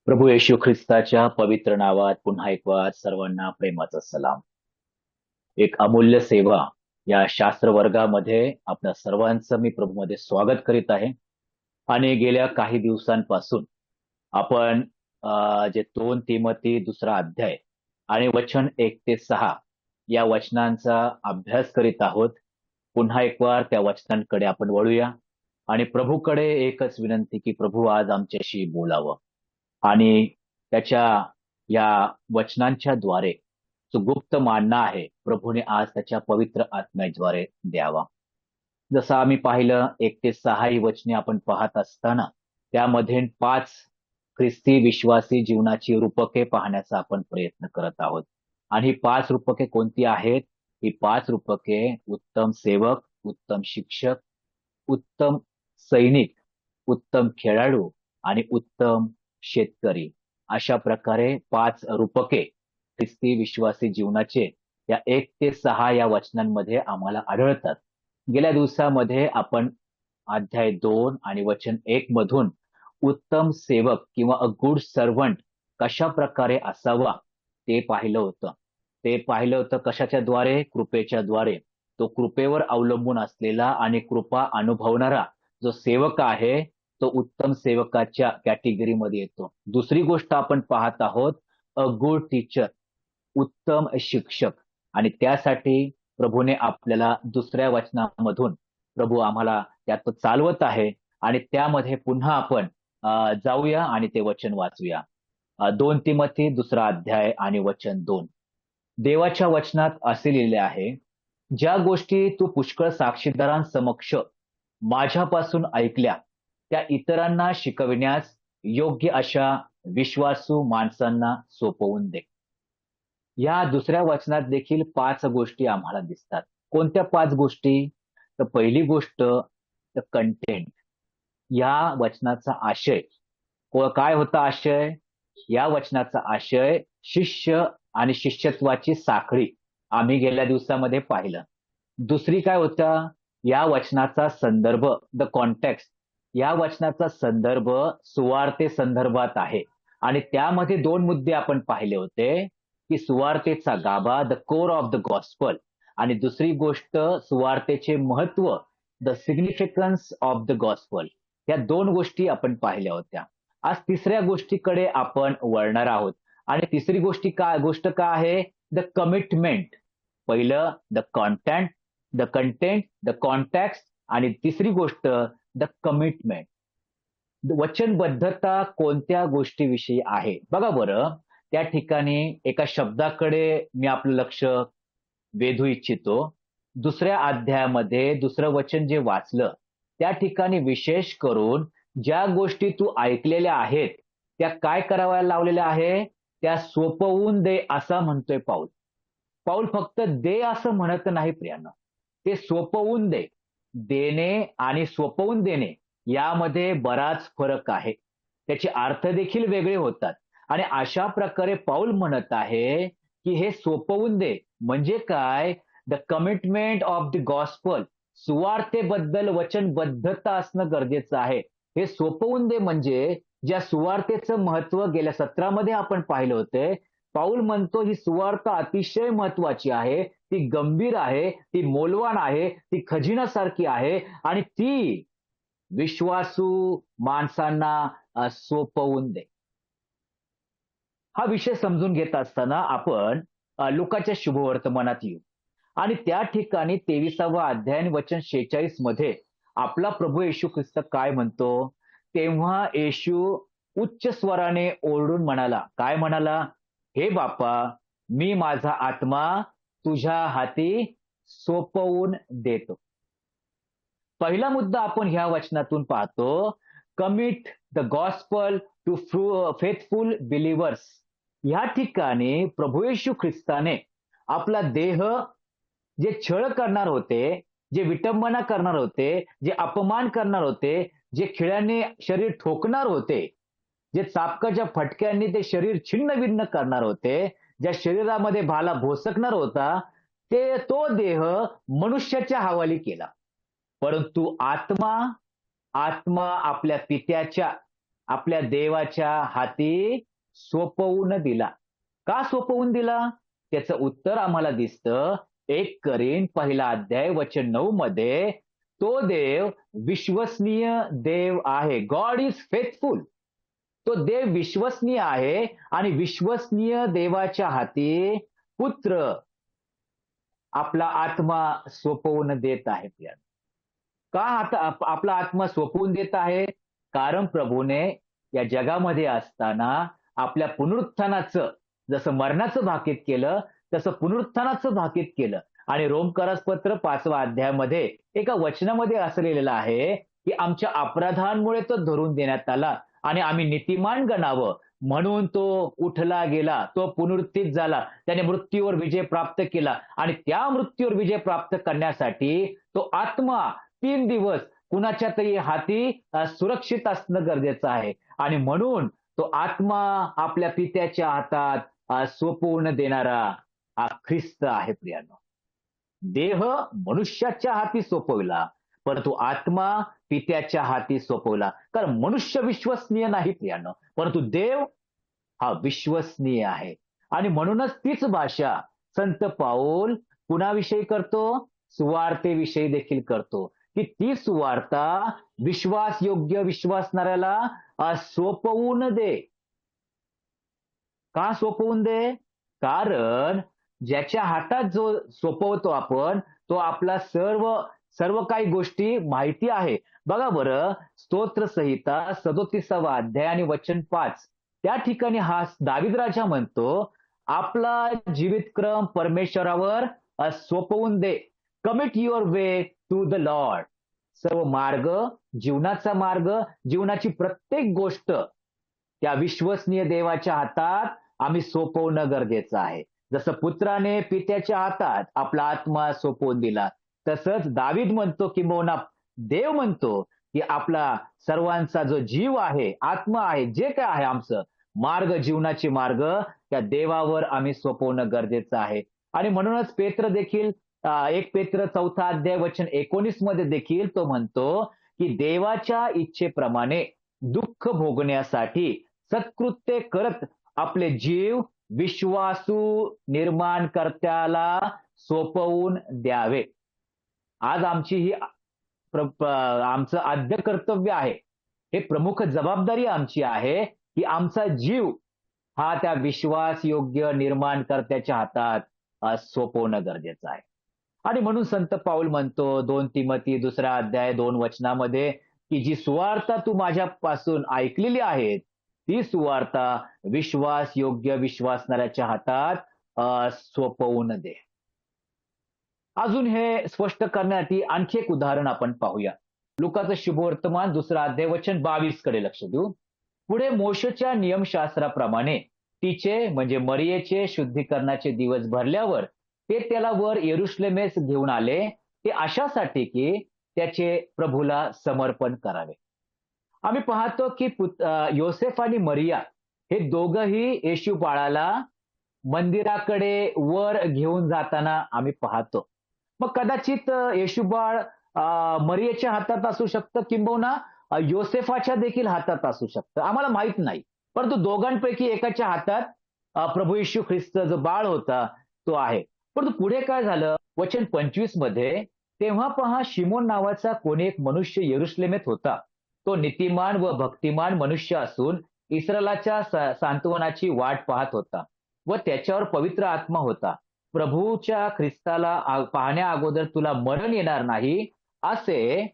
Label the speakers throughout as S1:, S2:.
S1: प्रभू येशू ख्रिस्ताच्या पवित्र नावात पुन्हा एक वार सर्वांना प्रेमाचा सलाम. एक अमूल्य सेवा या शास्त्र वर्गामध्ये आपल्या सर्वांचं मी प्रभूमध्ये स्वागत करीत आहे. आणि गेल्या काही दिवसांपासून आपण जे 2 तिमोथी दुसरा अध्याय आणि वचन 1 ते 6 या वचनांचा अभ्यास करीत आहोत. पुन्हा एक वार त्या वचनांकडे आपण वळूया आणि प्रभूकडे एकच विनंती की प्रभू आज आमच्याशी बोलावं आणि त्याच्या या वचनांच्या द्वारे जो गुप्त मानना आहे प्रभूने आज त्याच्या पवित्र आत्म्याद्वारे द्यावा. जसं आम्ही पाहिलं 1 ते 6 ही वचने आपण पाहत असताना त्यामध्ये 5 ख्रिस्ती विश्वासी जीवनाची रूपके पाहण्याचा आपण प्रयत्न करत आहोत. आणि ही 5 रूपके कोणती आहेत? ही 5 रूपके उत्तम सेवक, उत्तम शिक्षक, उत्तम सैनिक, उत्तम खेळाडू आणि उत्तम शेतकरी अशा प्रकारे 5 रूपके ख्रिस्ती विश्वासी जीवनाचे या 1 ते 6 या वचनांमध्ये आम्हाला आढळतात. गेल्या दिवसामध्ये आपण अध्याय 2 आणि वचन 1 मधून उत्तम सेवक किंवा अ गुड सर्वंट कशा प्रकारे असावा ते पाहिलं होतं. ते पाहिलं होतं कशाच्या द्वारे? कृपेच्या द्वारे. तो कृपेवर अवलंबून असलेला आणि कृपा अनुभवणारा जो सेवक आहे तो उत्तम सेवकाच्या कॅटेगरीमध्ये येतो. दुसरी गोष्ट आपण पाहत आहोत अ गुड टीचर, उत्तम शिक्षक. आणि त्यासाठी प्रभूने आपल्याला दुसऱ्या वचनामधून प्रभू आम्हाला त्यात चालवत आहे आणि त्यामध्ये पुन्हा आपण जाऊया आणि ते वचन वाचूया. 2 तिमोथी दुसरा अध्याय आणि वचन 2. देवाच्या वचनात असे लिहिले आहे, ज्या गोष्टी तू पुष्कळ साक्षीदारांसमक्ष माझ्यापासून ऐकल्या त्या इतरांना शिकविण्यास योग्य अशा विश्वासू माणसांना सोपवून दे. या दुसऱ्या वचनात देखील 5 गोष्टी आम्हाला दिसतात. कोणत्या 5 गोष्टी? तर पहिली गोष्ट तर कंटेंट. या वचनाचा आशय काय होता? आशय या वचनाचा आशय शिष्य आणि शिष्यत्वाची साखळी आम्ही गेल्या दिवसामध्ये पाहिलं. दुसरी काय होता? या वचनाचा संदर्भ, द कॉन्टेक्स्ट. या वचनाचा संदर्भ सुवार्ते संदर्भात आहे आणि त्यामध्ये 2 मुद्दे आपण पाहिले होते की सुवार्तेचा गाभा, the core of the gospel, आणि दुसरी गोष्ट सुवार्तेचे महत्व, the significance of the gospel. या 2 गोष्टी आपण पाहिल्या होत्या. आज तिसऱ्या गोष्टीकडे आपण वळणार आहोत आणि तिसरी गोष्ट काय आहे? The commitment. पहिलं द कंटेंट, द कॉन्टॅक्ट, आणि तिसरी गोष्ट द कमिटमेंट. वचनबद्धता कोणत्या गोष्टीविषयी आहे? बघा बरं, त्या ठिकाणी एका शब्दाकडे मी आपलं लक्ष वेधू इच्छितो. दुसऱ्या अध्यायामध्ये दुसरं वचन जे वाचलं त्या ठिकाणी विशेष करून ज्या गोष्टी तू ऐकलेल्या आहेत त्या काय कराव्या लावलेल्या आहे? त्या सोपवून दे असं म्हणतोय पाऊल. पाऊल फक्त दे असं म्हणत नाही प्रियांनो, ते सोपवून दे. देणे आणि सोपवून देणे यामध्ये बराच फरक आहे. त्याचे अर्थ देखील वेगळे होतात. आणि अशा प्रकारे पाऊल म्हणत आहे की हे सोपवून दे म्हणजे काय? The commitment of the gospel. सुवार्तेबद्दल वचनबद्धता असणं गरजेचं आहे. हे सोपवून दे म्हणजे ज्या सुवार्तेचं महत्व गेल्या सत्रामध्ये आपण पाहिलं होते. पाऊल म्हणतो ही सुवार्थ अतिशय महत्वाची आहे, ती गंभीर आहे, ती मौल्यवान आहे, ती खजिनासारखी आहे आणि ती विश्वासू माणसांना सोपवून दे. हा विषय समजून घेत असताना आपण लुकाच्या शुभवर्तमानात येऊ आणि त्या ठिकाणी 23वा अध्याय वचन 46 मध्ये आपला प्रभू येशू ख्रिस्त काय म्हणतो? तेव्हा येशू उच्च स्वराने ओरडून म्हणाला. काय म्हणाला? हे बापा, मी माझा आत्मा तुझ्या हाती सोपवून देतो. पहिला मुद्दा आपण ह्या वचनातून पाहतो, commit the gospel to faithful believers. या ठिकाणी प्रभू येशू ख्रिस्ताने आपला देह जे छळ करणार होते, जे विटंबना करणार होते, जे अपमान करणार होते, जे खिळ्याने शरीर ठोकणार होते, जे चाबकाच्या फटक्यांनी ते शरीर छिन्न-भिन्न करणार होते, ज्या शरीरामध्ये भाला भोसकणार होता, तो देह मनुष्याच्या हवाली केला. परंतु आत्मा आपल्या पित्याच्या आपल्या देवाच्या हाती सोपवून दिला. का सोपवून दिला? त्याचं उत्तर आम्हाला दिसतं 1 करीन 1 वचन 9 मध्ये. तो देव विश्वसनीय देव आहे. God is faithful. तो देव विश्वसनीय आहे आणि विश्वसनीय देवाच्या हाती पुत्र आपला आत्मा सोपवून देत आहे. का आता आपला आत्मा सोपवून देत आहे? कारण प्रभूने या जगामध्ये असताना आपल्या पुनरुत्थानाचं, जसं मरणाचं भाकीत केलं तसं पुनरुत्थानाचं भाकीत केलं. आणि रोमकरास पत्र 5 एका वचनामध्ये असं लिहिलेलं आहे की आमच्या अपराधांमुळे तो धरून देण्यात आला आणि आम्ही नीतिमान गणावं म्हणून तो उठला गेला, तो पुनरुत्थित झाला, त्याने मृत्यूवर विजय प्राप्त केला आणि त्या मृत्यूवर विजय प्राप्त करण्यासाठी तो आत्मा 3 दिवस कुणाच्या तरी हाती सुरक्षित असणं गरजेचं आहे. आणि म्हणून तो आत्मा आपल्या पित्याच्या हातात सोपवून देणारा हा ख्रिस्त आहे. प्रियानो, देह मनुष्याच्या हाती सोपवला, परंतु आत्मा पित्याच्या हाती सोपवला. कारण मनुष्य विश्वसनीय नाही प्रियानो, परंतु देव हा विश्वसनीय आहे. आणि म्हणूनच तीच भाषा संत पाऊल कुणाविषयी करतो? सुवार्तेविषयी देखील करतो की ती सुवार्ता विश्वासयोग्य विश्वासणाऱ्याला सोपवून दे. का सोपवून दे? कारण ज्याच्या हातात जो सोपवतो आपण, तो आपला सर्व काही गोष्टी माहिती आहे. बघा बरं, स्तोत्रसंहिता 37 आणि वचन 5, त्या ठिकाणी हा दावीद राजा म्हणतो, आपला जीवितक्रम परमेश्वरावर सोपवून दे. Commit your way to the lord. सर्व मार्ग, जीवनाचा मार्ग, जीवनाची प्रत्येक गोष्ट त्या विश्वसनीय देवाच्या हातात आम्ही सोपवणं गरजेचं आहे. जसं पुत्राने पित्याच्या हातात आपला आत्मा सोपवून दिला, तसंच दावीद म्हणतो, किंबहुना देव म्हणतो की आपला सर्वांचा जो जीव आहे, आत्मा आहे, जे काय आहे आमचं मार्ग, जीवनाचे मार्ग त्या देवावर आम्ही सोपवणं गरजेचं आहे. आणि म्हणूनच पेत्र देखील 1 पेत्र 4 वचन 19 मध्ये देखील तो म्हणतो की देवाच्या इच्छेप्रमाणे दुःख भोगण्यासाठी सत्कृत्य करत आपले जीव विश्वासू निर्माणकर्त्याला सोपवून द्यावे. आज आमची ही आमचं आद्य कर्तव्य आहे, हे प्रमुख जबाबदारी आमची आहे की आमचा जीव हा त्या विश्वासयोग्य निर्माणकर्त्याच्या हातात सोपवणं गरजेचं आहे. आणि म्हणून संत पाऊल म्हणतो 2 तिमोथी 2 वचनामध्ये की जी सुवार्ता तू माझ्यापासून ऐकलेली आहे ती सुवार्ता विश्वासयोग्य विश्वासणाऱ्याच्या हातात सोपवून दे. अजून हे स्पष्ट करण्यासाठी आणखी एक उदाहरण आपण पाहूया. लुकाचं शुभवर्तमान 2 वचन 22 कडे लक्ष देऊ. पुढे मोशेच्या नियमशास्त्राप्रमाणे तिचे म्हणजे मरियेचे शुद्धीकरणाचे दिवस भरल्यावर ते त्याला वर यरुशलेमेस घेऊन आले, ते अशासाठी की त्याचे प्रभूला समर्पण करावे. आम्ही पाहतो की योसेफ आणि मरिया हे दोघंही येशू बाळाला मंदिराकडे वर घेऊन जाताना आम्ही पाहतो. मग कदाचित येशू बाळ मरियेच्या हातात असू शकतं, किंबहुना योसेफाच्या देखील हातात असू शकतं, आम्हाला माहित नाही. परंतु दोघांपैकी एकाच्या हातात प्रभू येशू ख्रिस्त जो बाळ होता तो आहे. परंतु पुढे काय झालं? वचन 25 मध्ये, तेव्हा पहा शिमोन नावाचा कोणी एक मनुष्य यरुशलेमेत होता. तो नीतिमान व भक्तिमान मनुष्य असून इस्रायलाच्या सांत्वनाची वाट पाहत होता व त्याच्यावर पवित्र आत्मा होता. प्रभूच्या ख्रिस्ताला पाहण्या अगोदर तुला मरण येणार नाही असे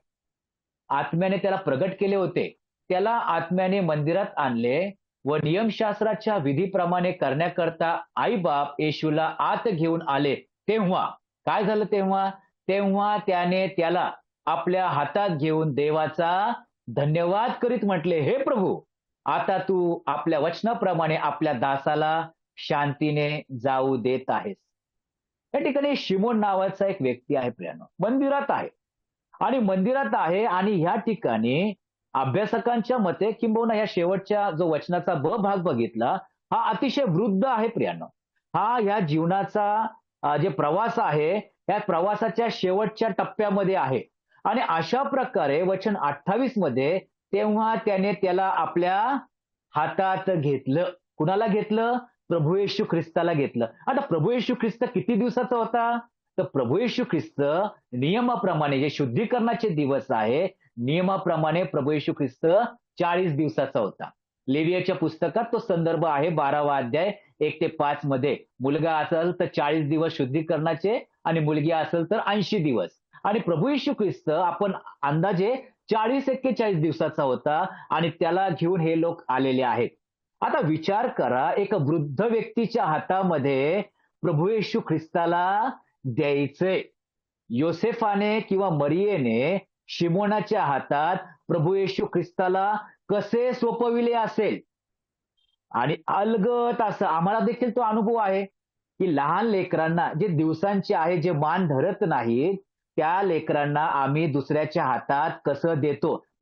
S1: आत्म्याने त्याला प्रगट केले होते. त्याला आत्म्याने मंदिरात आणले व नियमशास्त्राच्या विधीप्रमाणे करण्याकरता आईबाप येशूला आत घेऊन आले. तेव्हा काय झालं? तेव्हा त्याने त्याला आपल्या हातात घेऊन देवाचा धन्यवाद करीत म्हटले, हे प्रभू, आता तू आपल्या वचनाप्रमाणे आपल्या दासाला शांतीने जाऊ देत आहेस. या ठिकाणी शिमोन नावाचा एक व्यक्ती आहे प्रियानो, मंदिरात आहे आणि ह्या ठिकाणी अभ्यासकांच्या मते, किंबहुना ह्या शेवटच्या जो वचनाचा ब भाग बघितला, हा अतिशय वृद्ध आहे प्रियानो. हा ह्या जीवनाचा जे प्रवास आहे या प्रवासाच्या शेवटच्या टप्प्यामध्ये आहे. आणि अशा प्रकारे वचन 28 मध्ये तेव्हा त्याने त्याला आपल्या हातात घेतलं. कुणाला घेतलं? प्रभू येशू ख्रिस्ताला घेतलं. आता प्रभू येशू ख्रिस्त किती दिवसाचा होता? तर प्रभू येशू ख्रिस्त नियमाप्रमाणे जे शुद्धीकरणाचे दिवस आहे, नियमाप्रमाणे प्रभू येशू ख्रिस्त 40 दिवसाचा होता. लेवियाच्या पुस्तकात तो संदर्भ आहे 12वा अध्याय 1 ते 5 मध्ये. मुलगा असेल तर 40 दिवस शुद्धीकरणाचे आणि मुलगी असेल तर 80 दिवस. आणि प्रभू येशू ख्रिस्त आपण अंदाजे 40-41 दिवसाचा होता आणि त्याला घेऊन हे लोक आलेले आहेत. आता विचार करा, एक वृद्ध व्यक्तीच्या हातामध्ये प्रभू येशू ख्रिस्ताला द्यायचंय. योसेफाने किंवा मरियेने शिमोनाच्या हातात प्रभू येशू ख्रिस्ताला कसे सोपविले असेल. आणि अलगद असं आम्हाला देखील तो अनुभव आहे, की लहान लेकरांना जे दिवसांचे आहे, जे मान धरत नाहीत, त्या लेकरांना आम्ही दुसऱ्याच्या हातात कसं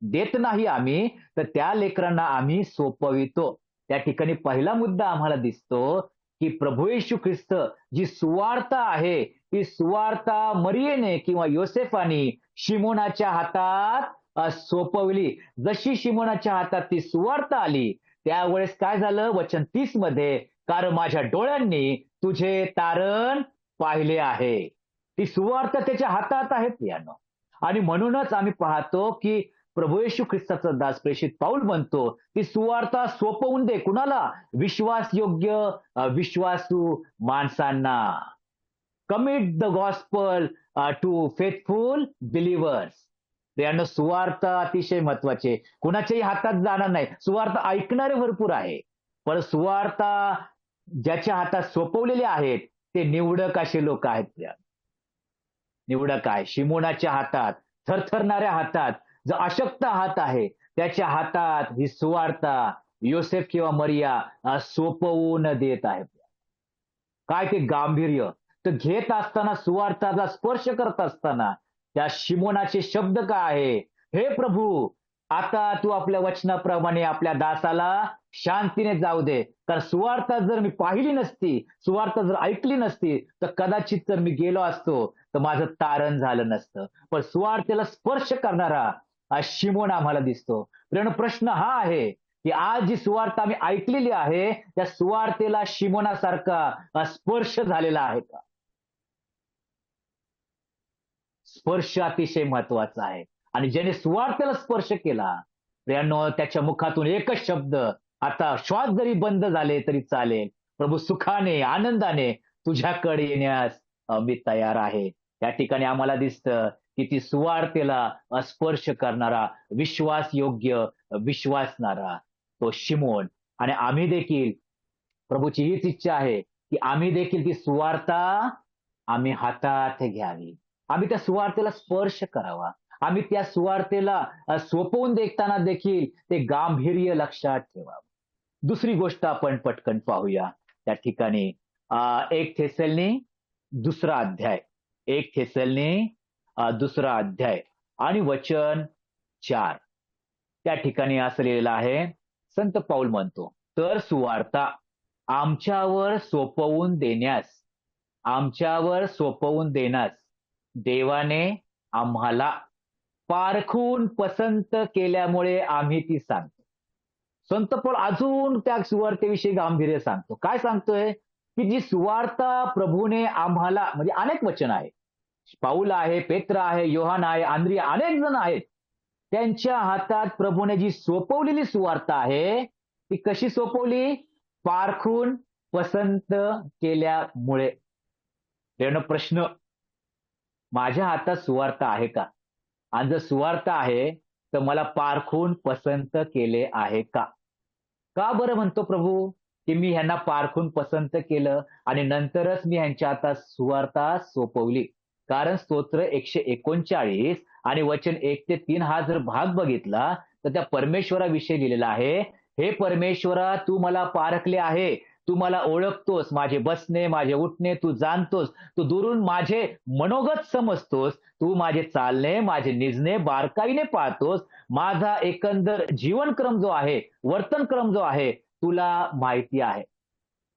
S1: देत नाही आम्ही, तर त्या लेकरांना आम्ही सोपवितो. त्या ठिकाणी पहिला मुद्दा आम्हाला दिसतो, की प्रभू येशू ख्रिस्त जी सुवार्ता आहे, ती सुवार्ता मरियेने किंवा योसेफानी शिमोनाच्या हातात सोपवली. जशी शिमोनाच्या हातात ती सुवार्ता आली, त्यावेळेस काय झालं? वचन 30 मध्ये, कारण माझ्या डोळ्यांनी तुझे तारण पाहिले आहे. ती सुवार्ता त्याच्या हातात आहे प्रियानो. आणि म्हणूनच आम्ही पाहतो की प्रभू येशू ख्रिस्ताचा दास प्रेषित पाऊल म्हणतो, ती सुवार्ता सोपवून दे. कुणाला? विश्वासयोग्य विश्वासू माणसांना. Commit the gospel to faithful believers. प्रियानो, सुवार्थ अतिशय महत्वाचे. कुणाच्याही हातात जाणार नाही. सुवार्थ ऐकणारे भरपूर आहे, पण सुवार्थ ज्याच्या हातात सोपवलेले आहेत ते निवडक असे लोक आहेत. निवडक आहे. शिमोनाच्या हातात, थरथरणाऱ्या हातात, जो अशक्त हात आहे त्याच्या हातात ही सुवार्ता योसेफ किंवा मरिया सोपवून देत आहे. काय ते गांभीर्य! तर घेत असताना, सुवार्थाचा स्पर्श करत असताना त्या शिमोनाचे शब्द काय आहे? हे प्रभू, आता तू आपल्या वचनाप्रमाणे आपल्या दासाला शांतीने जाऊ दे. कारण सुवार्ता जर मी पाहिली नसती, सुवार्ता जर ऐकली नसती, तर कदाचित जर मी गेलो असतो तर माझं तारण झालं नसतं. पण सुवार्तेला स्पर्श करणारा शिमोन आम्हाला दिसतो. प्रश्न हा आहे की आज जी सुवार्ता आम्ही ऐकलेली आहे, त्या सुवार्तेला शिमोनासारखा स्पर्श झालेला आहे का? स्पर्श अतिशय महत्वाचा आहे. आणि ज्याने सुवार्तेला स्पर्श केला, प्रियांनो, त्याच्या मुखातून एकच शब्द, आता श्वास जरी बंद झाले तरी चालेल, प्रभू सुखाने, आनंदाने तुझ्याकडे येण्यास मी तयार आहे. त्या ठिकाणी आम्हाला दिसतं की ती सुवार्तेला स्पर्श करणारा, विश्वासयोग्य विश्वासणारा तो शिमोन. आणि आम्ही देखील, प्रभूची हीच इच्छा आहे की आम्ही देखील ती सुवार्ता आम्ही हातात घ्यावी. आम्ही त्या सुवार्तेला स्पर्श करावा. आम्ही त्या सुवार्तेला सोपवून देखताना देखील ते गांभीर्य लक्षात ठेवावं. दुसरी गोष्ट आपण पटकन पाहूया त्या ठिकाणी. 1 थेसलनी दुसरा अध्याय, 1 थेसलनी दुसरा अध्याय आणि वचन 4. त्या ठिकाणी असं लिहिलेलं आहे, संत पाऊल म्हणतो, तर सुवार्ता आमच्यावर सोपवून देण्यास देवाने आम्हाला पारखून पसंत केल्यामुळे आम्ही ती सांगतो. संत पाऊल अजून त्या सुवार्तेविषयी गांभीर्य सांगतो. काय सांगतोय? की जी सुवार्ता प्रभूने आम्हाला, म्हणजे अनेक वचन आहे, पाऊल आहे, पेत्र आहे, योहान आहे, आंद्रिया, अनेक जण आहेत, त्यांच्या हातात प्रभूने जी सोपवलेली सुवार्ता आहे, ती कशी सोपवली? पारखून पसंत केल्यामुळे. प्रश्न, माझ्या हातात सुवार्ता आहे का? आणि जर सुवार्ता आहे तर मला पारखून पसंत केले आहे का? का बरं म्हणतो प्रभू की मी ह्यांना पारखून पसंत केलं आणि नंतरच मी ह्यांच्या हातात सुवार्ता सोपवली? कारण स्तोत्र 139 आणि वचन 1 ते 3 हा जर भाग बघितला तर त्या परमेश्वराविषयी लिहिलेला आहे, हे परमेश्वरा, तू मला पारखले आहे, तू मला ओळखतोस, माझे बसणे, माझे उठणे तू जाणतोस, तू दुरून माझे मनोगत समजतोस, तू माझे चालणे, माझे निजणे बारकाईने पाहतोस, माझा एकंदर जीवनक्रम जो आहे, वर्तनक्रम जो आहे, तुला माहिती आहे.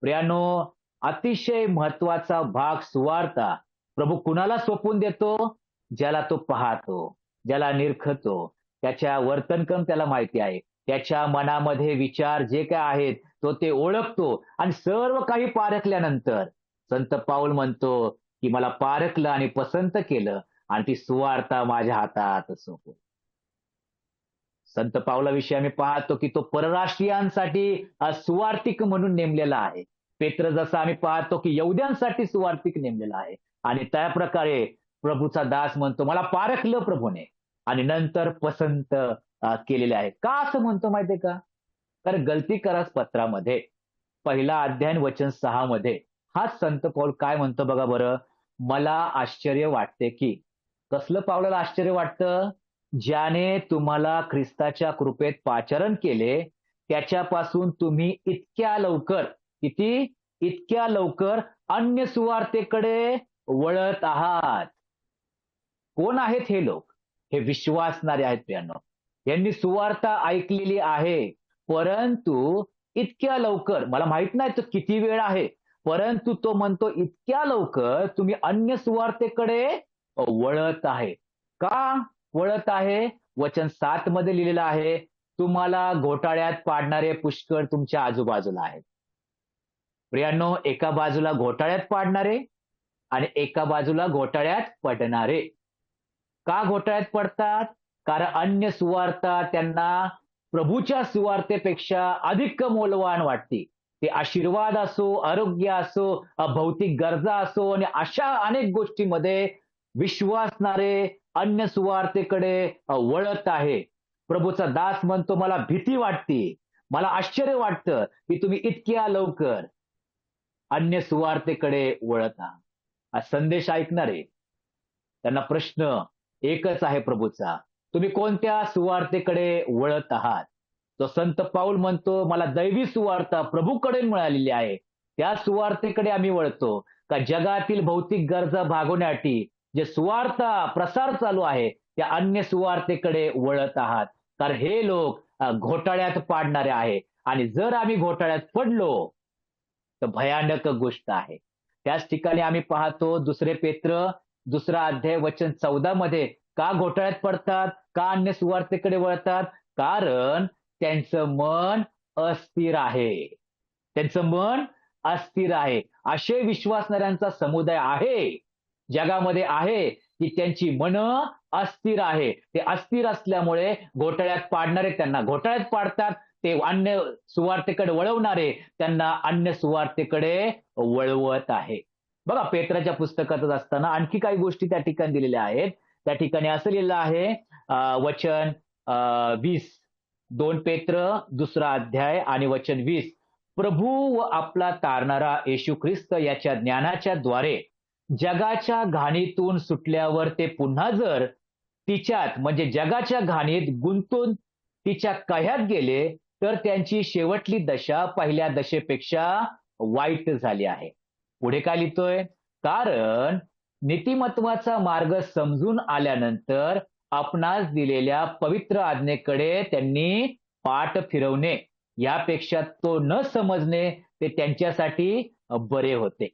S1: प्रियानो, अतिशय महत्वाचा भाग सुवार्ता प्रभू कुणाला सोपवून देतो? ज्याला तो पाहतो, ज्याला निरखतो, त्याच्या वर्तनक्रम त्याला माहिती आहे. त्याच्या मनामध्ये विचार जे काय आहेत तो ते ओळखतो आणि सर्व काही पारखल्यानंतर संत पाऊल म्हणतो की मला पारखलं आणि पसंत केलं आणि ती सुवार्ता माझ्या हातात सोपवली. संत पावलाविषयी आम्ही पाहतो की तो परराष्ट्रीयांसाठी सुवार्तिक म्हणून नेमलेला आहे. पेत्र जसं आम्ही पाहतो की यहुद्यांसाठी सुवार्तिक नेमलेला आहे आणि त्या प्रकारे प्रभूचा दास म्हणतो मला पारखलं प्रभूने आणि नंतर पसंत केलेले आहे. का असं म्हणतो माहितीये का? तर गलती करास पत्रामध्ये पहिला अध्याय वचन 6 मध्ये हाच संत पौल काय म्हणतो बघा बरं. मला आश्चर्य वाटते की कसलं पावलाला आश्चर्य वाटतं? ज्याने तुम्हाला ख्रिस्ताच्या कृपेत पाचारण केले त्याच्यापासून तुम्ही इतक्या लवकर अन्य सुवार्तेकडे वळत आहात. कोण आहेत हे लोक? हे विश्वासणारे आहेत प्रियांनो. यांनी सुवार्ता ऐकलेली आहे, परंतु इतक्या लवकर मला माहित नाही तो किती वेळ आहे, परंतु तो म्हणतो इतक्या लवकर तुम्ही अन्य सुवार्तेकडे वळत आहे. का वळत आहे? वचन 7 मध्ये लिहिलेलं आहे, तुम्हाला घोटाळ्यात पाडणारे पुष्कळ तुमच्या आजूबाजूला आहेत. प्रियांनो, एका बाजूला घोटाळ्यात पाडणारे आणि एका बाजूला घोटाळ्यात पडणारे. का घोटाळ्यात पडतात? कारण अन्य सुवार्ता त्यांना प्रभूच्या सुवार्तेपेक्षा अधिक मौल्यवान वाटते. ते आशीर्वाद असो, आरोग्य असो, भौतिक गरजा असो आणि अशा अनेक गोष्टीमध्ये विश्वासणारे अन्य सुवार्तेकडे वळत आहे. प्रभूचा दास म्हणतो मला भीती वाटते, मला आश्चर्य वाटतं की तुम्ही इतक्या लवकर अन्य सुवार्तेकडे वळत आहात. हा संदेश ऐकणारे त्यांना प्रश्न एकच आहे प्रभूचा, तुम्ही कोणत्या सुवार्तेकडे वळत आहात? तो संत पाऊल म्हणतो मला दैवी सुवार्ता प्रभूकडे मिळालेली आहे, त्या सुवार्तेकडे आम्ही वळतो. का जगातील भौतिक गरजा भागवण्यासाठी जे सुवार्ता प्रसार चालू आहे त्या अन्य सुवार्तेकडे वळत आहात. कारण हे लोक घोटाळ्यात पाडणारे आहे आणि जर आम्ही घोटाळ्यात पडलो तर भयानक गोष्ट आहे. त्याच ठिकाणी आम्ही पाहतो दुसरे पेत्र 2 अध्याय वचन 14 मध्ये का घोटाळ्यात पडतात, का अन्य सुवार्तेकडे वळतात? कारण त्यांचं मन अस्थिर आहे. त्यांचं मन अस्थिर आहे. असे विश्वासणाऱ्यांचा समुदाय आहे जगामध्ये आहे की त्यांची मन अस्थिर आहे. ते अस्थिर असल्यामुळे घोटाळ्यात पाडणारे त्यांना घोटाळ्यात पाडतात, ते अन्य सुवार्तेकडे वळवणारे त्यांना अन्य सुवार्तेकडे वळवत आहे. बघा पेत्राच्या पुस्तकातच असताना आणखी काही गोष्टी त्या ठिकाणी दिलेल्या आहेत. त्या ठिकाणी असं लिहिलं आहे वचन 20 2 पेत्र 2 अध्याय आणि वचन 20 प्रभू व आपला तारणारा येशू ख्रिस्त याच्या ज्ञानाच्या द्वारे जगाच्या घाणीतून सुटल्यावर ते पुन्हा जर तिच्यात म्हणजे जगाच्या घाणीत गुंतून तिच्या कह्यात गेले तर त्यांची शेवटली दशा पहिल्या दशेपेक्षा वाईट झाली आहे. पुढे काय लिहितोय? कारण नीतिमत्वाचा मार्ग समजून आल्यानंतर आपणास दिलेल्या पवित्र आज्ञेकडे त्यांनी पाठ फिरवणे यापेक्षा तो न समजणे ते त्यांच्यासाठी बरे होते.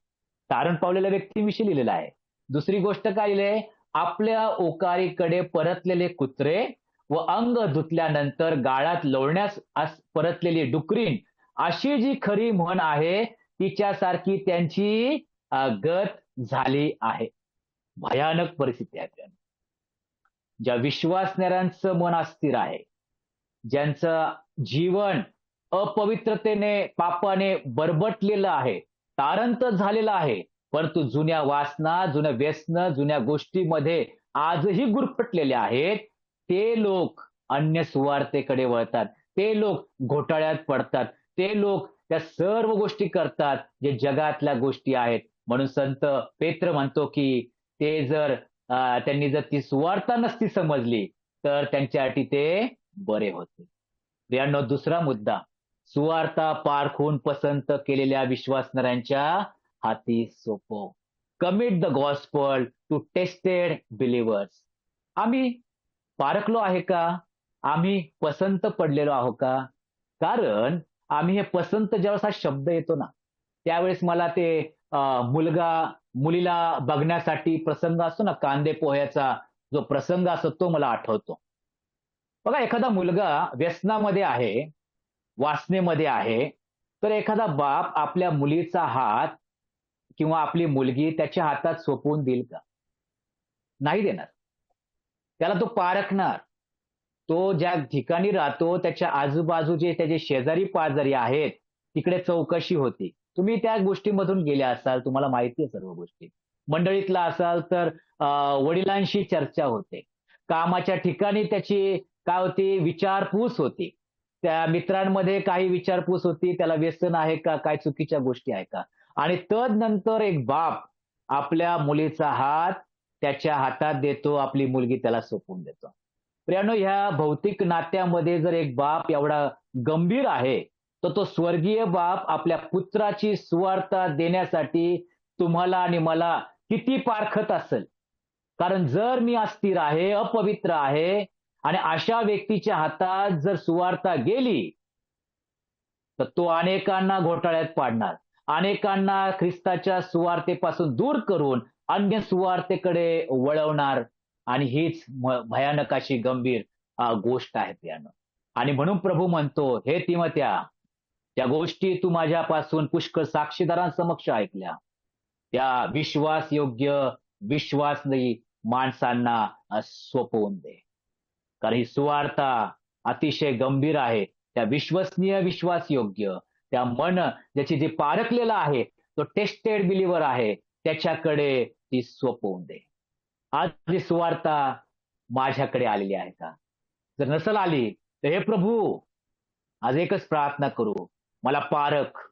S1: तारण पावलेल्या व्यक्तीविषयी लिहिलेलं आहे. दुसरी गोष्ट काय लिहिलंय? आपल्या ओकारीकडे परतलेले कुत्रे व अंग धुतल्यानंतर गाळात लोळण्यास परतलेली डुकरीण अशी जी खरी म्हण आहे तिच्यासारखी त्यांची गत झाली आहे. भयानक परिस्थिती आहे. ज्या विश्वासणाऱ्यांचं मन अस्थिर आहे, ज्यांचं जीवन अपवित्रतेने पापाने बरबटलेलं आहे, तारंत झालेलं आहे, परंतु जुन्या वासना, जुन्या व्यसन, जुन्या गोष्टीमध्ये आजही गुरफटलेले आहेत, ते लोक अन्य सुवार्तेकडे वळतात. ते लोक घोटाळ्यात पडतात. ते लोक त्या सर्व गोष्टी करतात जे जगातल्या गोष्टी आहेत. म्हणून संत पेत्र म्हणतो की ते जर त्यांनी जर ती सुवार्ता नसती समजली तर त्यांच्यासाठी ते बरे होते. प्रियांनो, दुसरा मुद्दा, सुवार्ता पारखून पसंत केलेल्या विश्वासणाऱ्यांच्या हाती सोपव. Commit the gospel to tested believers. आम्ही पारखलो आहे का? आम्ही पसंत पडलेलो आहोत का? कारण आम्ही हे पसंत ज्यावेळेस हा शब्द येतो ना त्यावेळेस मला ते मुलगा मुलीला बघण्यासाठी प्रसंग असतो ना, कांदे पोह्याचा जो प्रसंग असतो तो मला आठवतो. बघा, एखादा मुलगा व्यसनामध्ये आहे, वासनेमध्ये आहे, तर एखादा बाप आपल्या मुलीचा हात किंवा आपली मुलगी त्याच्या हातात सोपवून देईल का? नाही देणार. त्याला तो पारखणार. तो ज्या ठिकाणी राहतो त्याच्या आजूबाजूचे त्याचे शेजारी-पाजारी आहेत, तिकडे चौकशी होती. तुम्ही त्या गोष्टीमधून गेले असाल, तुम्हाला माहिती आहे सर्व गोष्टी. मंडळीतला असाल तर अ, वडिलांशी चर्चा होते. कामाच्या ठिकाणी त्याची काय होती, विचारपूस होती. त्या मित्रांमध्ये काही विचारपूस होती, त्याला व्यसन आहे का? काय चुकीच्या गोष्टी आहे का? आणि तदनंतर एक बाप आपल्या मुलीचा हात त्याच्या हातात देतो, आपली मुलगी त्याला सोपवून देतो. प्रियानो, ह्या भौतिक नात्यामध्ये जर एक बाप एवढा गंभीर आहे, तर तो स्वर्गीय बाप आपल्या पुत्राची सुवार्ता देण्यासाठी तुम्हाला आणि मला किती पारखत असेल. कारण जर मी अस्थिर आहे, अपवित्र आहे आणि अशा व्यक्तीच्या हातात जर सुवार्ता गेली, तर तो अनेकांना घोटाळ्यात पाडणार. अनेकांना ख्रिस्ताच्या सुवार्तेपासून दूर करून अन्य सुवार्तेकडे वळवणार आणि हीच भयानक अशी गंभीर गोष्ट आहे प्रियानो. आणि म्हणून प्रभू म्हणतो, "हे तिमोथ्या, त्या गोष्टी तू माझ्यापासून पुष्कळ साक्षीदारांसमक्ष ऐकल्या. त्या विश्वासयोग्य, विश्वासनीय माणसांना सोपवून दे." कारण ही सुवार्ता अतिशय गंभीर आहे. त्या विश्वसनीय, विश्वासयोग्य, त्या ज्याची जे पारखलेला आहे, तो टेस्टेड बिलीव्हर आहे, त्याच्याकडे ती सोपवून दे. आज ही सुवार्ता माझ्याकडे आलेली आहे का? जर नसेल आली, तर हे प्रभू, आज एकच प्रार्थना करू, मला पारख.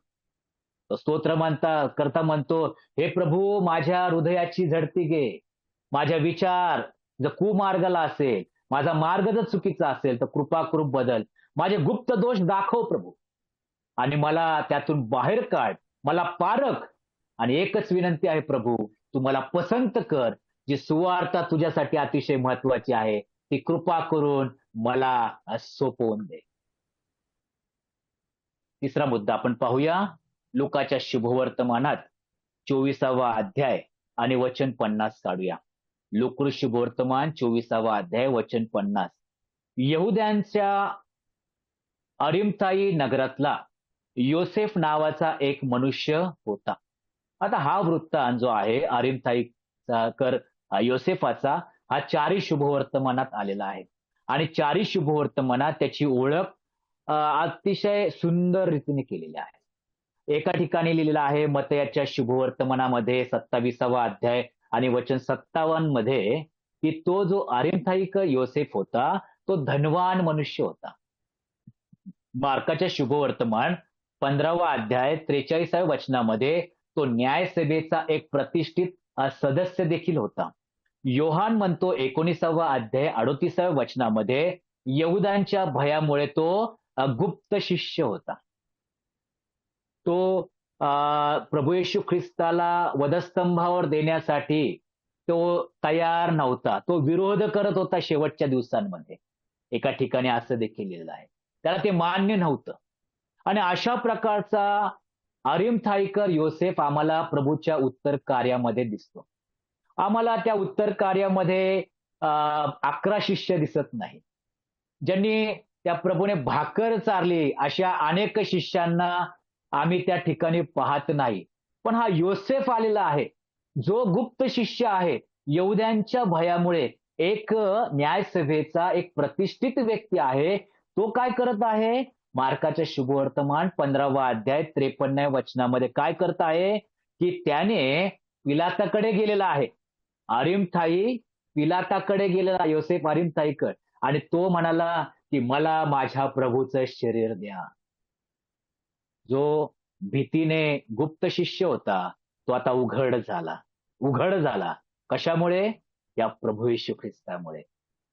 S1: तो स्तोत्र करता म्हणतो, "हे प्रभू, माझ्या हृदयाची झडती घे. माझा विचार जर कुमार्गाला असेल, माझा मार्ग जर चुकीचा असेल, तर कृपा करून बदल. माझे गुप्त दोष दाखव प्रभू आणि मला त्यातून बाहेर काढ. मला पारख आणि एकच विनंती आहे प्रभू, तू मला पसंत कर. जी सुवार्ता तुझ्यासाठी अतिशय महत्वाची आहे, ती कृपा करून मला सोपवून दे." तिसरा मुद्दा आपण पाहूया. लुकाच्या शुभवर्तमानात 24वा अध्याय आणि वचन 50 काढूया. लुक शुभवर्तमान 24वा अध्याय वचन 50. यहुद्यांच्या अरिमथाई नगरातला योसेफ नावाचा एक मनुष्य होता. आता हा वृत्तांत जो आहे अरिमथाईचा योसेफाचा, हा चारही शुभवर्तमानात आलेला आहे. आणि चारही शुभवर्तमानात त्याची ओळख अतिशय सुंदर रीतीने केलेली आहे. एका ठिकाणी लिहिलेलं आहे मत्तयाच्या शुभवर्तमानामध्ये 27वा अध्याय आणि वचन 57 मध्ये, की तो जो अरिमथाईक योसेफ होता, तो धनवान मनुष्य होता. मार्काच्या शुभवर्तमान 15वा अध्याय 43व्या वचनामध्ये तो न्यायसभेचा एक प्रतिष्ठित सदस्य देखील होता. योहान म्हणतो 19वा अध्याय 38व्या वचनामध्ये, यहुदांच्या भयामुळे तो गुप्त शिष्य होता. तो प्रभू येशू ख्रिस्ताला वधस्तंभावर देण्यासाठी तो तयार नव्हता. तो विरोध करत होता शेवटच्या दिवसांमध्ये. एका ठिकाणी असं देखील लिहिलेलं आहे. त्याला ते मान्य नव्हतं. आणि अशा प्रकारचा अरिमथाईकर योसेफ आम्हाला प्रभूच्या उत्तर कार्यामध्ये दिसतो. आम्हाला त्या उत्तर कार्यामध्ये 11 शिष्य दिसत नाही. ज्यांनी त्या प्रभूने भाकर चारली, अशा अनेक शिष्यांना आम्ही त्या ठिकाणी पाहत नाही. पण हा योसेफ आलेला आहे, जो गुप्त शिष्य आहे. यहुद्यांच्या भयामुळे एक न्यायसभेचा एक प्रतिष्ठित व्यक्ती आहे. तो काय करत आहे? मार्काच्या शुभवर्तमान 15वा अध्याय 53व्या वचनामध्ये काय करत आहे, की त्याने पिलाताकडे गेलेला आहे. अरिमथाई पिलाताकडे गेलेला योसेफ अरिमथाईकर, आणि तो म्हणाला, की मला माझ्या प्रभूचं शरीर द्या. जो भीतीने गुप्त शिष्य होता, तो आता उघड झाला. उघड झाला. कशामुळे? या प्रभू येशू ख्रिस्तामुळे.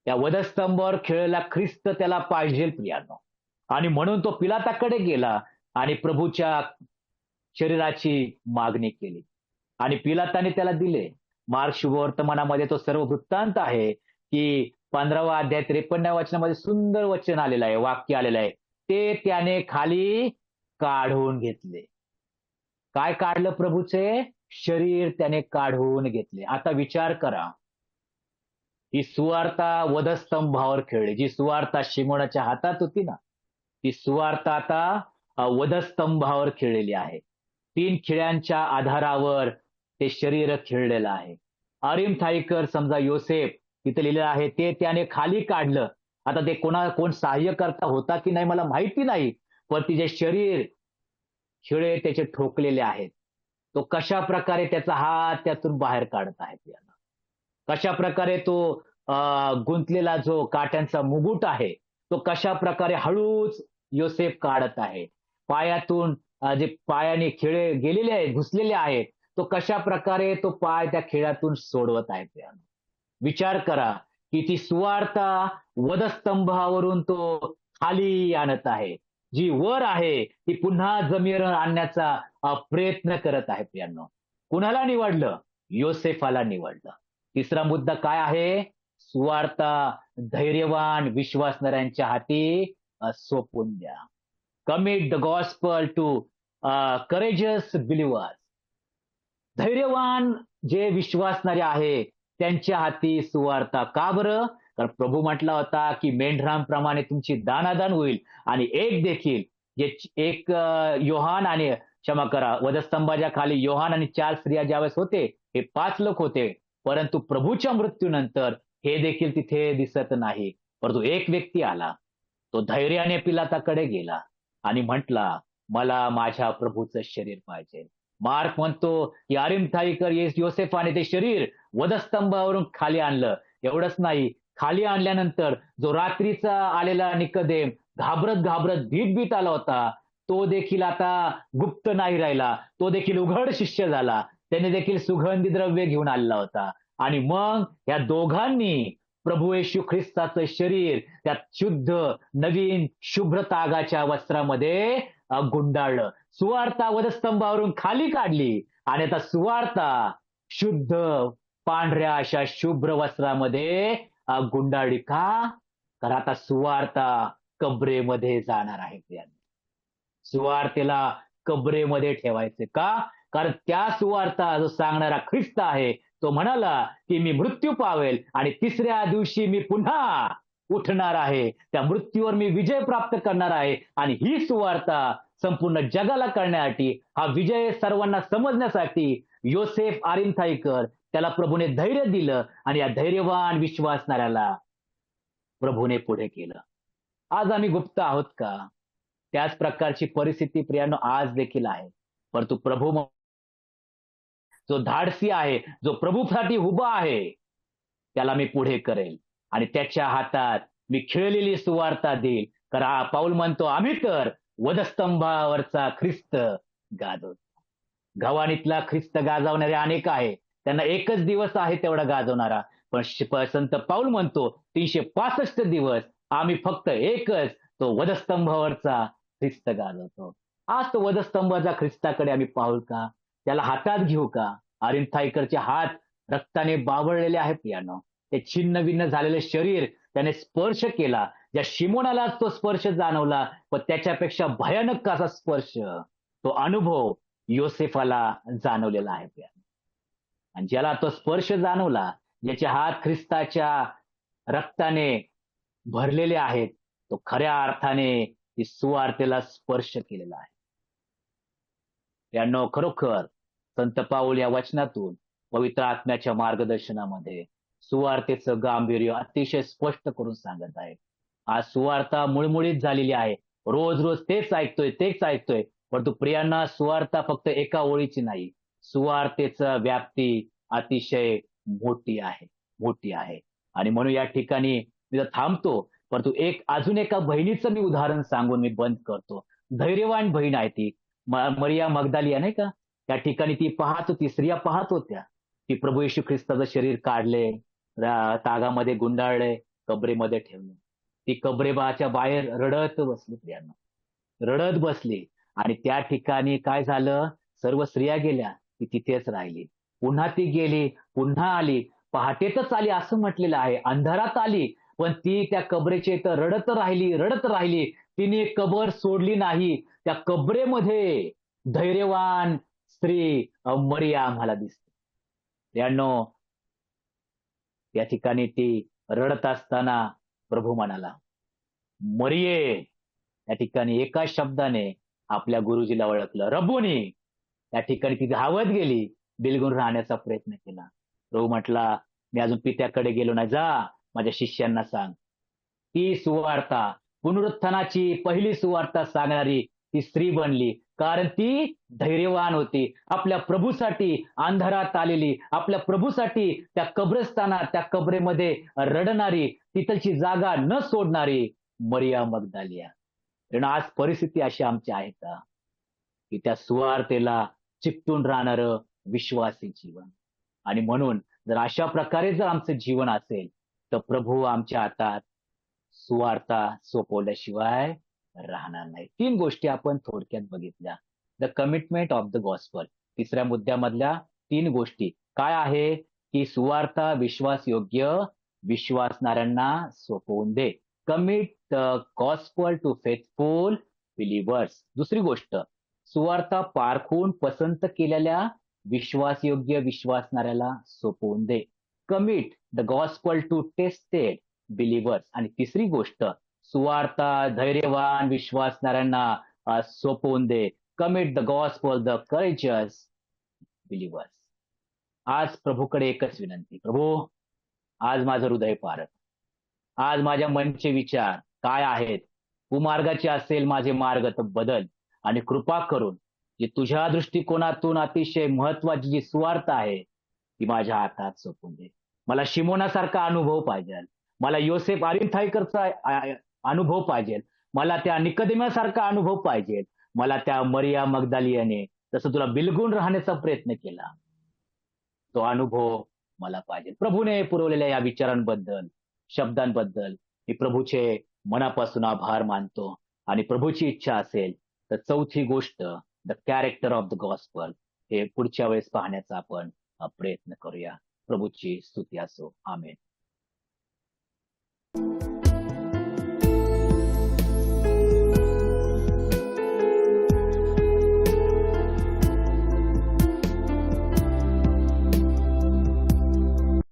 S1: त्या वधस्तंभावर खेळलेला ख्रिस्त त्याला पाहिजे प्रियानो. आणि म्हणून तो पिलाताकडे गेला आणि प्रभूच्या शरीराची मागणी केली. आणि पिलाताने त्याला दिले. मार्क शुभवर्तमानामध्ये तो सर्व वृत्तांत आहे, की 15वा अध्याय 53व्या वचनामध्ये सुंदर वचन आलेलं आहे, वाक्य आलेलं आहे. ते त्याने खाली काढून घेतले. काय काढलं? प्रभूचे शरीर त्याने काढून घेतले. आता विचार करा, ही सुवार्ता वधस्तंभावर खेळली. जी सुवार्ता शिमोनाच्या हातात होती ना, ती सुवार्ता आता वधस्तंभावर खेळलेली आहे. 3 खिळ्यांच्या आधारावर ते शरीर खेळलेलं आहे. अरिमथाईकर समजा योसेफ तिथे लिहिलेलं आहे ते त्याने खाली काढलं. आता ते कोण सहाय्यकर्ता होता की नाही मला माहिती नाही. पण तिचे शरीर खिळे त्याचे ठोकलेले आहेत. तो कशा प्रकारे त्याचा हात त्यातून बाहेर काढत आहे त्याला. कशा प्रकारे तो गुंतलेला जो काट्यांचा मुकुट आहे, तो कशा प्रकारे हळूच योसेफ काढत आहे. पायातून जे पायाने खिळे गेलेले आहेत, घुसलेले आहेत, तो कशा प्रकारे तो पाय त्या खिळ्यातून सोडवत आहे त्यानं. विचार करा, की ती सुवार्ता वधस्तंभावरून तो खाली आणत आहे. जी वर आहे, ती पुन्हा जमिनीवर आणण्याचा प्रयत्न करत आहे प्रियांनो. कुणाला निवडलं? योसेफाला निवडलं. तिसरा मुद्दा काय आहे? सुवार्ता धैर्यवान विश्वासणाऱ्यांच्या हाती सोपवून द्या. Commit the gospel to courageous believers. धैर्यवान जे विश्वासणारे आहे त्यांच्या हाती सुवार्ता. का बरं? कारण प्रभू म्हटला होता की मेंढरांप्रमाणे तुमची दानादान होईल आणि एक देखील जे एक योहान आणि क्षमा करा वधस्तंभाच्या खाली योहान आणि 4 स्त्रिया ज्यावेळेस होते हे 5 लोक होते. परंतु प्रभूच्या मृत्यूनंतर हे देखील तिथे दिसत नाही. परंतु एक व्यक्ती आला. तो धैर्याने पिलाताकडे गेला आणि म्हटला, मला माझ्या प्रभूचं शरीर पाहिजे. मार्क म्हणतो की अरिमथाईकर योसेफाने ते शरीर वधस्तंभावरून खाली आणलं. एवढंच नाही, खाली आणल्यानंतर जो रात्रीचा आलेला निकोदेम घाबरत घाबरत भीत आला होता, तो देखील आता गुप्त नाही राहिला. तो देखील उघड शिष्य झाला. त्याने देखील सुगंधी द्रव्य घेऊन आलेला होता. आणि मग या दोघांनी प्रभू येशू ख्रिस्ताचं शरीर त्या शुद्ध नवीन शुभ्र तागाच्या वस्त्रामध्ये गुंडाळलं. सुवार्ता वधस्तंभावरून खाली काढली आणि आता सुवार्ता शुद्ध पांढऱ्या अशा शुभ्र वस्त्रामध्ये गुंडाळली. का? तर आता सुवार्ता कबरेमध्ये जाणार आहे. सुवार्तेला कबरेमध्ये ठेवायचे. का? कारण त्या सुवार्ता जो सांगणारा ख्रिस्त आहे तो म्हणाला की मी मृत्यू पावेल आणि तिसऱ्या दिवशी मी पुन्हा उठणार आहे. त्या मृत्यूवर मी विजय प्राप्त करणार आहे. आणि ही सुवार्ता संपूर्ण जगाला कळण्यासाठी, हा विजय सर्वांना समजण्यासाठी योसेफ आरिमथाईकर त्याला प्रभूने धैर्य दिलं आणि या धैर्यवान विश्वासणाऱ्याला प्रभूने पुढे केलं. आज आम्ही गुप्त आहोत का? त्याच प्रकारची परिस्थिती प्रियांनो आज देखील आहे. परंतु प्रभू जो धाडसी आहे, जो प्रभूसाठी उभा आहे, त्याला मी पुढे करेल आणि त्याच्या हातात मी खिळलेली सुवार्ता देईल. कारण पाऊल म्हणतो आम्ही तर वधस्तंभावरचा ख्रिस्त गाजवतो. गव्हाणीतला ख्रिस्त गाजवणारे अनेक आहे. त्यांना एकच दिवस आहे तेवढा गाजवणारा. पण संत पाऊल म्हणतो 365 दिवस आम्ही फक्त एकच तो वधस्तंभावरचा ख्रिस्त गाजवतो. आज तो वधस्तंभाचा ख्रिस्ताकडे आम्ही पाहू का? त्याला हातात घेऊ का? अरिमथाईकरचे हात रक्ताने बावळलेले आहे प्रियानो. ते छिन्न भिन्न झालेले शरीर त्याने स्पर्श केला. ज्या शिमोनालाच तो स्पर्श जाणवला, पण त्याच्यापेक्षा भयानक असा स्पर्श, तो अनुभव योसेफाला जाणवलेला आहे प्रियानो. आणि ज्याला तो स्पर्श जाणवला, ज्याचे हात ख्रिस्ताच्या रक्ताने भरलेले आहेत, तो खऱ्या अर्थाने ती सुवार्तेला स्पर्श केलेला आहे. यांनो खरोखर संत पाऊल या वचनातून पवित्र आत्म्याच्या मार्गदर्शनामध्ये सुवार्तेचं गांभीर्य अतिशय स्पष्ट करून सांगत आहे. आज सुवार्ता मुळमुळीत झालेली आहे. रोज रोज तेच ऐकतोय. परंतु प्रियांना सुवार्ता फक्त एका ओळीची नाही. सुवार्तेचं व्याप्ती अतिशय मोठी आहे. आणि म्हणून या ठिकाणी मी थांबतो. परंतु अजून एका बहिणीचं मी उदाहरण सांगून मी बंद करतो. धैर्यवान बहीण आहे ती मरिया मगदालिया नाही का? त्या ठिकाणी ती पाहत होती, स्त्रिया पाहत होत्या की प्रभू येशू ख्रिस्ताचं शरीर काढले, तागामध्ये गुंडाळले, कबरेमध्ये ठेवले. ती कबरेबाच्या बाहेर रडत बसली प्रियांनो, रडत बसली. आणि त्या ठिकाणी काय झालं? सर्व स्त्रिया गेल्या, ती तिथेच राहिली. पुन्हा ती गेली, पुन्हा आली, पहाटेतच आली असं म्हटलेलं आहे. अंधारात आली, पण ती त्या कबरेच्या इथं रडत राहिली. तिने कबर सोडली नाही. त्या कबरेमध्ये धैर्यवान स्त्री मरिया आम्हाला दिसते. यानो या ठिकाणी ती रडत असताना प्रभू म्हणाला, मरिये. त्या ठिकाणी एका शब्दाने आपल्या गुरुजीला ओळखलं, रब्बुनी. त्या ठिकाणी ती धावत गेली, बिलगून राहण्याचा प्रयत्न केला. प्रभू म्हटला, मी अजून पित्याकडे गेलो नाही, जा माझ्या शिष्यांना सांग. ती सुवार्ता, पुनरुत्थानाची पहिली सुवार्ता सांगणारी ती स्त्री बनली, कारण ती धैर्यवान होती. आपल्या प्रभूसाठी अंधारात आलेली, आपल्या प्रभूसाठी त्या कब्रस्तानात, त्या कबरेमध्ये रडणारी, तिथलची जागा न सोडणारी मरिया मगदलिया. कारण आज परिस्थिती अशी आमची आहे का, की त्या सुवार्तेला चिकटून राहणारं विश्वासी जीवन. आणि म्हणून जर अशा प्रकारे जर आमचं जीवन असेल, तर प्रभू आमच्या हातात सुवार्ता सोपवल्याशिवाय राहणार नाही. 3 गोष्टी आपण थोडक्यात बघितल्या. The commitment of the gospel. तिसऱ्या मुद्द्यामधल्या 3 गोष्टी काय आहे, की सुवार्ता विश्वासयोग्य विश्वासणाऱ्यांना सोपवून दे. Commit the gospel to faithful believers. दुसरी गोष्ट, सुवार्ता पारखून पसंत केलेल्या विश्वासयोग्य विश्वासणाऱ्याला सोपवून दे. Commit the gospel to tested believers. आणि तिसरी गोष्ट, सुवार्ता धैर्यवान विश्वासणाऱ्यांना सोपवून दे. Commit the gospel the courageous believers. आज प्रभूकडे एकच विनंती, प्रभू आज माझं हृदय पारख. आज माझ्या मनचे विचार काय आहेत, कुमार्गाचे असेल माझे मार्ग तर बदल. आणि कृपा करून जी तुझ्या दृष्टिकोनातून अतिशय महत्वाची जी सुवार्ता आहे, ती माझ्या हातात सोपवून दे. मला शिमोनासारखा अनुभव पाहिजे, मला योसेफ अरिमथाईकरचा अनुभव पाहिजे, मला त्या निकोदेमासारखा अनुभव पाहिजे, मला त्या मरिया मगदलियाने जसं तुला बिलगून राहण्याचा प्रयत्न केला, तो अनुभव मला पाहिजे. प्रभूने पुरवलेल्या या विचारांबद्दल, शब्दांबद्दल मी प्रभूचे मनापासून आभार मानतो. आणि प्रभूची इच्छा असेल तर चौथी गोष्ट, the character of the gospel, हे पुढच्या वेळेस पाहण्याचा आपण प्रयत्न करूया. प्रभूची स्तुती असो. आमेन.